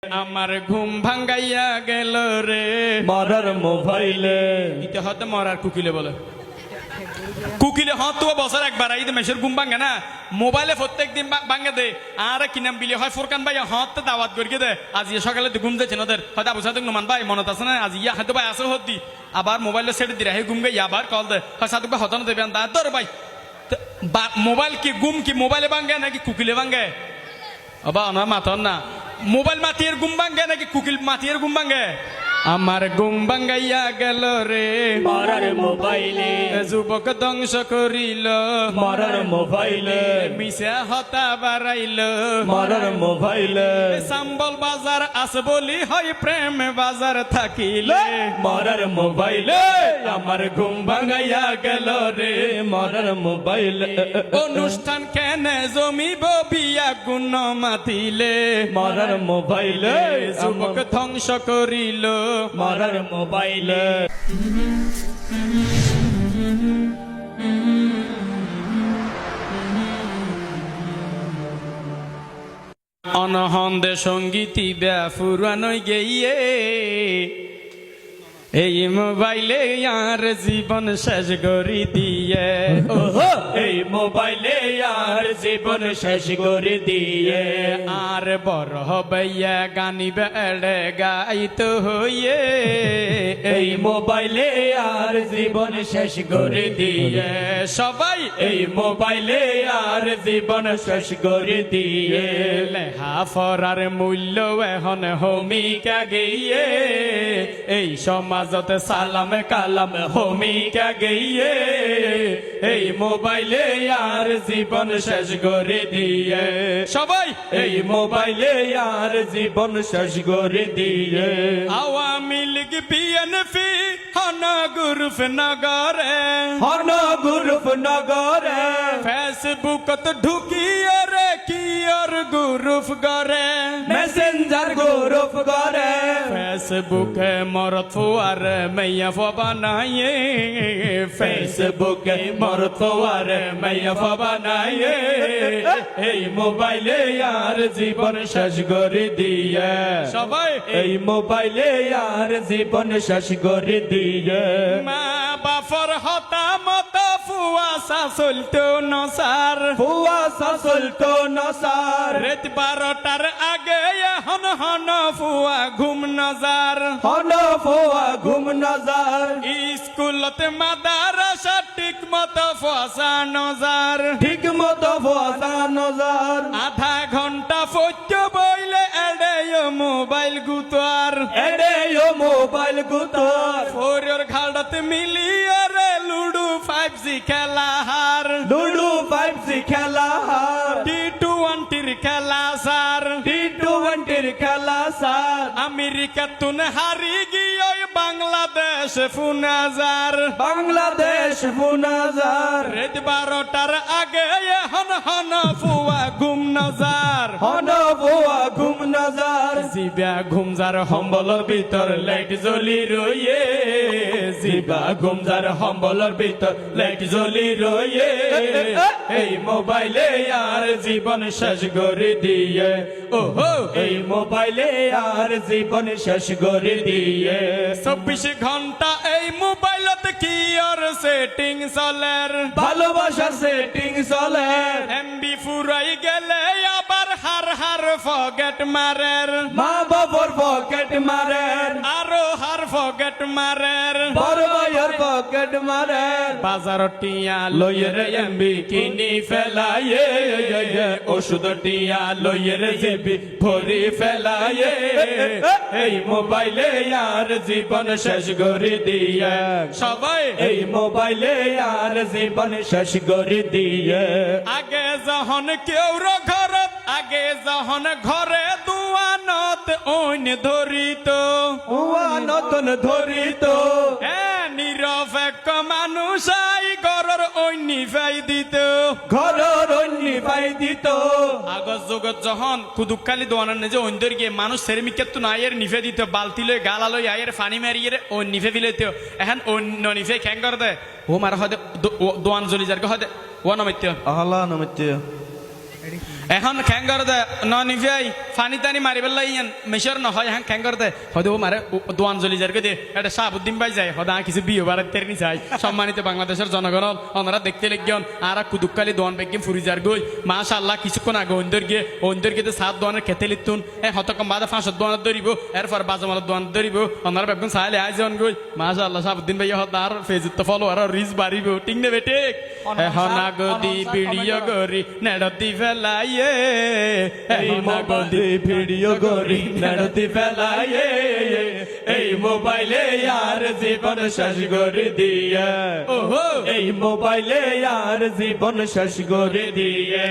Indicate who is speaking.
Speaker 1: আমার ঘুম ভাঙ্গাইয়া গেল রে
Speaker 2: মরার মোবাইলে।
Speaker 1: ইতে হতে মরার কুকিলে বলে কুকিলে হত বছর একবার আইতে মেশের ঘুম ভাঙ্গে না মোবাইলে প্রত্যেক দিন ভাঙ্গে দে আর কি নাম বিলি হয় ফুরকান ভাই হত দাওয়াত করিয়ে দে আজ সকালে ঘুম যাচ্ছে ওদের হয়তো আবু সাদুক নোমান ভাই মনত আছে না আজ ইয়া হয়তো ভাই আসে হতি আবার মোবাইলে সেট দিরা হে ঘুম গে আবার কল দে হয় সাদুক ভাই হতানো দেবেন দা তোর ভাই মোবাইল কি ঘুম কি মোবাইলে ভাঙ্গে নাকি কুকিলে ভাঙ্গে আবার না মাতন না মোবাইল মাতিয়ের ঘুম ভাঙ্গে নাকি কুকিল মাতিয়ের ঘুম ভাঙ্গে আমার ঘুম ভাঙ্গাইয়া গেল রে
Speaker 2: মরার মোবাইলে।
Speaker 1: যুবক ধ্বংস করিল
Speaker 2: মরার মোবাইলে।
Speaker 1: মিশা হতা বাড়াইল
Speaker 2: মরার মোবাইলে।
Speaker 1: সাম্বল বাজার আস বলি হয় প্রেম বাজার থাকিলে
Speaker 2: মরার মোবাইলে। আমার ঘুম ভাঙাইয়া গেল রে মরার মোবাইলে।
Speaker 1: অনুষ্ঠান কেনে জমিব বিয়া গুণ মাতিলে
Speaker 2: মরার মোবাইলে।
Speaker 1: যুবক ধ্বংস করিল
Speaker 2: মরার মোবাইলে।
Speaker 1: অনহন্দে সঙ্গীতি ব্যাফুরানই গেইয়ে এই মোবাইলে আর জীবন শেষ করি দিয়ে
Speaker 2: ওহো এই মোবাইলে আর জীবন শেষ করে দিয়ে।
Speaker 1: আর বড় হবাইয়া গানিবে এড়ে গাইতে হইয়ে
Speaker 2: এই মোবাইলে আর জীবন শেষ করে দিয়ে।
Speaker 1: সবাই
Speaker 2: এই মোবাইলে আর জীবন শেষ করে দিয়ে।
Speaker 1: লেহা ফরার মূল্য এখন হমিকা গিয়ে এই সমাজতে সালাম কালাম
Speaker 2: ভূমিকা গিয়ে এই মোবাইলে আর জীবন শেষ করে দিয়ে।
Speaker 1: সবাই
Speaker 2: এই মোবাইলে আর জীবন শেষ করে দিয়ে।
Speaker 1: আওয়ামী লীগ বিএনপি হন গ্রুপ নগরে
Speaker 2: হন গ্রুপ নগরে
Speaker 1: ফেসবুকত ঢুকিয়ে রে কি আর গ্রুপ গরে
Speaker 2: মেসেঞ্জার গ্রুপ করে
Speaker 1: ফেসবুকে মরত ফুয়ার মাইয়া ফবা নাইয়ে
Speaker 2: ফেসবুকে মরতোয়ার মাইয়া বাবা নাই। এই মোবাইলে আর জীবন শেষ করে দিয়ে।
Speaker 1: সবাই
Speaker 2: এই মোবাইলে আর জীবন শেষ করে দিয়ে।
Speaker 1: মা বাফর হতামত ফুয়া চলতো নসার
Speaker 2: ফুয়া চলতো নসার
Speaker 1: রাত 12টার আগে হন হন ফুয়া ঘুম নজার
Speaker 2: হন ফুয়া ঘুম নজার
Speaker 1: স্কুলতে মাদারাসা ঠিক মতো ফসা নজার
Speaker 2: ঠিক মতো ফুয়া নজার
Speaker 1: আধা ঘন্টা ফচ্য বইলে এড়ে মোবাইল গুতার
Speaker 2: এড়ে মোবাইল গুতর
Speaker 1: ফোরের ঘাড়তে মিলিয়ে রে লুডু 5G খেলা হার
Speaker 2: লুডু 5G খেলা হার
Speaker 1: টি20 খেলা সার
Speaker 2: টি20 খেলা সার
Speaker 1: আমেরিকা তুন হারি গিয়ে বাংলাদেশ ফুনাজার
Speaker 2: বাংলাদেশ ফুনাজার
Speaker 1: রাত 12টার আগে হন হন ফুয়া ঘুম নজার
Speaker 2: হন ফুয়া ঘুম নজার
Speaker 1: জিবা ঘুমজার
Speaker 2: হম্বলর ভিতর লাইট জ্বলি রয়ে জিবা ঘুমজার হম্বলর ভিতর লাইট জ্বলি রয়ে এই মোবাইলে আর জীবন শেষ করে দিয়ে। ওহো এই মোবাইলে আর জীবন শেষ করে দিয়ে।
Speaker 1: 24 ঘন্টা এই মোবাইলত কি আর সেটিং চলের
Speaker 2: ভালোবাসার সেটিং চলে
Speaker 1: এমবি ফুরাই গেলে আবার হার হার ফগেট মারের
Speaker 2: মা বাবার পকেট মারেন
Speaker 1: আরো হার ফগেট মারের
Speaker 2: বড় ভাইয়ের পকেট মারেন
Speaker 1: বাজার টিয়া
Speaker 2: লইয়ের এমবি কিনি ফেলায়ে ওষুধ টিয়া লইয়ের জিবি ভরি ফেলায়ে এই মোবাইলে আর জীবন শেষ করে দিয়ে।
Speaker 1: সবাই
Speaker 2: এই মোবাইলে আর জীবন শেষ করে দিয়ে।
Speaker 1: আগে যখন কেউ ঘরত আগে যখন ঘরে দুয়ানত ওইন ধরিত
Speaker 2: উয়া নতুন ধরিত
Speaker 1: নিরপেক্ষ মানুষ আই ঘরের ঐনি ফাই দিত
Speaker 2: ঘরের অন্যি পাই দিত।
Speaker 1: আগজ জগৎ যখন কুদুকালি দোয়ানার নিজে অন্দর গিয়ে মানুষ সেরমিকের তো নাইয়ের নিফে দিত বালতি লই গালা লই আয়ের ফানি মারিয়ে ও নিফে ফিলেত এখন অন্য নিফে খ্যাং করে দে ও মার হদে দোয়ান জলি যার হদে ও নমিত্য
Speaker 2: আহলা নমিত্য
Speaker 1: এখন খ্যাঙ্গর দে নিফাই ফানি টানি মারি পেলাই মেশর নহয় এখন খ্যাঙ্গর দে হয়তো মারে দোয়ান জলি যার দে এটা শাহাবুদ্দিন ভাই যায় হদা কিছু বিয়ে বাড়ার তেরনি চাই সম্মানিত বাংলাদেশের জনগণ ওনারা দেখতে লেগিয়ন আর কুদুকালি দোয়ান বেগিম ফুরিজার গই মাশাআল্লাহ কিছুক্ষণ আগে ওন্দর গিয়ে সাত দোয়ানের খেতে লিখতুন হতকম বাদে 5 দোয়ানের ধরিব এরপর বাজামালের দোয়ান ধরিব ওনারা বেগম সাইলে আইজন গই মাশাআল্লাহ শাহাবুদ্দিন ভাই হদার ফেসবুক ফলো আর রিচ বাড়িব ঠিক নে বেটে এখন আগদি ভিডিও করি নেড়তি ফেলাইয়ে
Speaker 2: এই নগদি ভিডিও করি নাড়তি ফেলাইয়ে এই মোবাইলে আর জীবন শেষ করে দিয়ে
Speaker 1: ওহো
Speaker 2: এই মোবাইলে আর জীবন শেষ করে দিয়ে